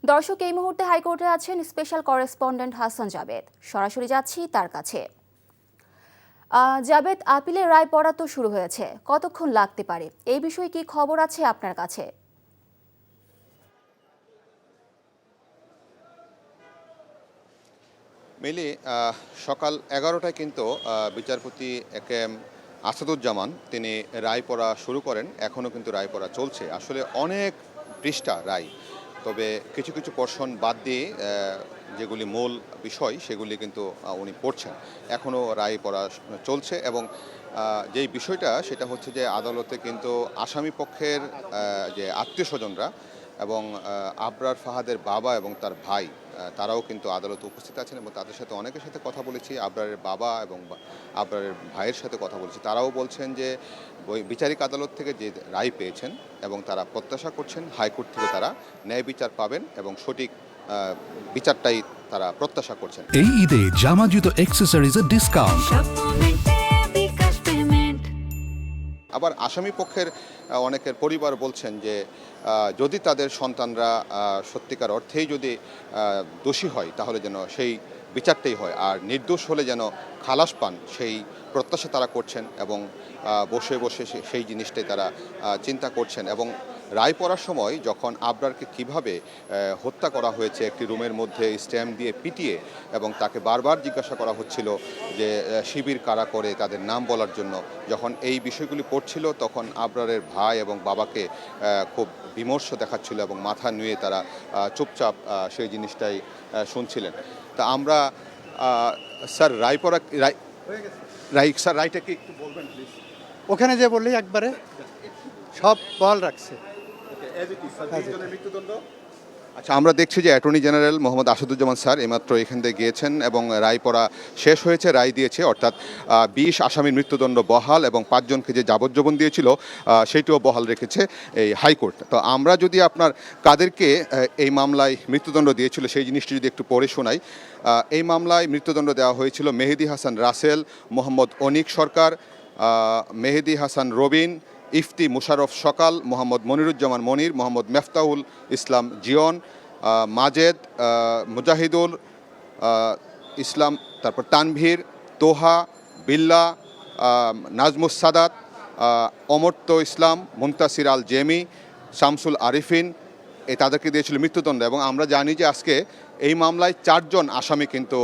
দর্শক, এই মুহূর্তে হাইকোর্টে আছেন স্পেশাল করেসপন্ডেন্ট হাসান জাবেদ। সরাসরি যাচ্ছি তার কাছে। জাবেদ, আপিলের রায় পড়া তো শুরু হয়েছে, কতক্ষণ লাগতে পারে? এই বিষয়ে কি খবর আছে আপনার কাছে? মিলি, সকাল 11টায় কিন্তু বিচারপতি একেএম আসাদুজ্জামান তিনি রায় পড়া শুরু করেন। এখনও কিন্তু রায় পড়া চলছে। আসলে অনেক পৃষ্ঠা রায়, তবে কিছু কিছু পোরশন বাদ দিয়ে যেগুলি মূল বিষয় সেগুলি কিন্তু উনি পড়ছেন। এখনও রায় পড়া চলছে এবং যেই বিষয়টা সেটা হচ্ছে যে আদালতে কিন্তু আসামি পক্ষের যে আত্মীয় স্বজনরা এবং আবরার ফাহাদের বাবা এবং তার ভাই তারাও কিন্তু আদালতে উপস্থিত আছেন এবং তাদের সাথে অনেকের সাথে কথা বলেছি। আবরারের বাবা এবং আবরারের ভাইয়ের সাথে কথা বলেছি। তারাও বলছেন যে বিচারিক আদালত থেকে যে রায় পেয়েছেন এবং তারা প্রত্যাশা করছেন হাইকোর্ট থেকে তারা ন্যায় বিচার পাবেন এবং সঠিক বিচারটাই তারা প্রত্যাশা করছেন। এই ঈদে জামা জুতো অ্যাক্সেসরিজের ডিসকাউন্ট। আবার আসামি পক্ষের অনেকের পরিবার বলছেন যে যদি তাদের সন্তানরা সত্যিকার অর্থেই যদি দোষী হয় তাহলে যেন সেই বিচারটাই হয়, আর নির্দোষ হলে যেন খালাস পান সেই প্রত্যাশা তারা করছেন এবং বসে বসে সেই জিনিসটাই তারা চিন্তা করছেন। এবং রায় পড়ার সময় যখন আবরারকে কিভাবে হত্যা করা হয়েছে একটি রুমের মধ্যে স্ট্যাম্প দিয়ে পিটিয়ে, এবং তাকে বারবার জিজ্ঞাসা করা হচ্ছিল যে শিবির কারা করে তাদের নাম বলার জন্য, যখন এই বিষয়গুলি পড়ছিল তখন আবরারের ভাই এবং বাবাকে খুব বিমর্ষ দেখাচ্ছিল এবং মাথা নুয়ে তারা চুপচাপ সেই জিনিসটাই শুনছিলেন। তা আমরা স্যার রায় পড়া স্যার রায়টা কি একটু বলবেন প্লিজ? ওখানে যে বললি একবারে সব বল রাখছে। আচ্ছা, আমরা দেখছি যে attorney general Mohammad Asaduzzaman sir এইমাত্র এখান থেকে গিয়েছেন এবং রায় পড়া শেষ হয়েছে, রায় দিয়েছে। অর্থাৎ 20 আসামির মৃত্যুদণ্ড বহাল এবং 5 জনকে যে যাবজ্জীবন দিয়েছিল সেইটিও বহাল রেখেছে এই হাইকোর্ট। তো আমরা যদি আপনার কাদেরকে এই মামলায় মৃত্যুদণ্ড দিয়েছিল সেই জিনিসটি যদি একটু পড়ে শোনাই। এই মামলায় মৃত্যুদণ্ড দেওয়া হয়েছিল মেহেদি হাসান রাসেল, মোহাম্মদ অনিক সরকার, মেহেদি হাসান রবিন, ইফতি মুশারফ সকাল, মোহাম্মদ মনিরুজ্জামান মনির, মোহাম্মদ মেফতাহুল ইসলাম জিয়ন, মাজেদ, মুজাহিদুল ইসলাম, তারপর তানভীর, তোহা, বিল্লা, নাজমুস সাদাত, অমর্ত্য ইসলাম, মুনতাসির আল জেমি, শামসুল আরিফিন, তাদেরকে দিয়েছিল মৃত্যুদণ্ড। এবং আমরা জানি যে আজকে এই মামলায় 4 জন আসামি কিন্তু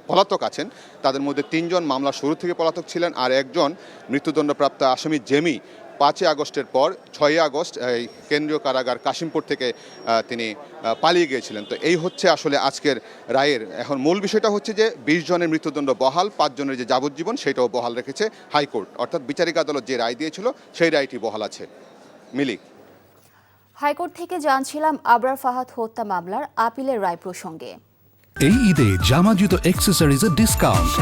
পলাতক আছেন। তাদের মধ্যে 3 জন মামলা শুরু থেকে পলাতক ছিলেন, আর একজন মৃত্যুদণ্ডপ্রাপ্ত আসামি জেমি 5 আগস্টের পর 6 আগস্ট এই কেন্দ্রীয় কারাগার কাশিমপুর থেকে তিনি পালিয়ে গিয়েছিলেন। তো এই হচ্ছে আসলে আজকের রায়ের এখন মূল বিষয়টা হচ্ছে যে 20 জনের মৃত্যুদণ্ড বহাল, 5 জনের যে যাবজ্জীবন সেটাও বহাল রেখেছে হাইকোর্ট। অর্থাৎ বিচারিক আদালত যে রায় দিয়েছিল সেই রায়টি বহাল আছে। মিলি, হাইকোর্ট থেকে জানছিলাম আবরার ফাহাদ হত্যা মামলার আপিলের রায় প্রসঙ্গে। এই ঈদে জামা জুতো অ্যাক্সেসরিজের ডিসকাউন্ট।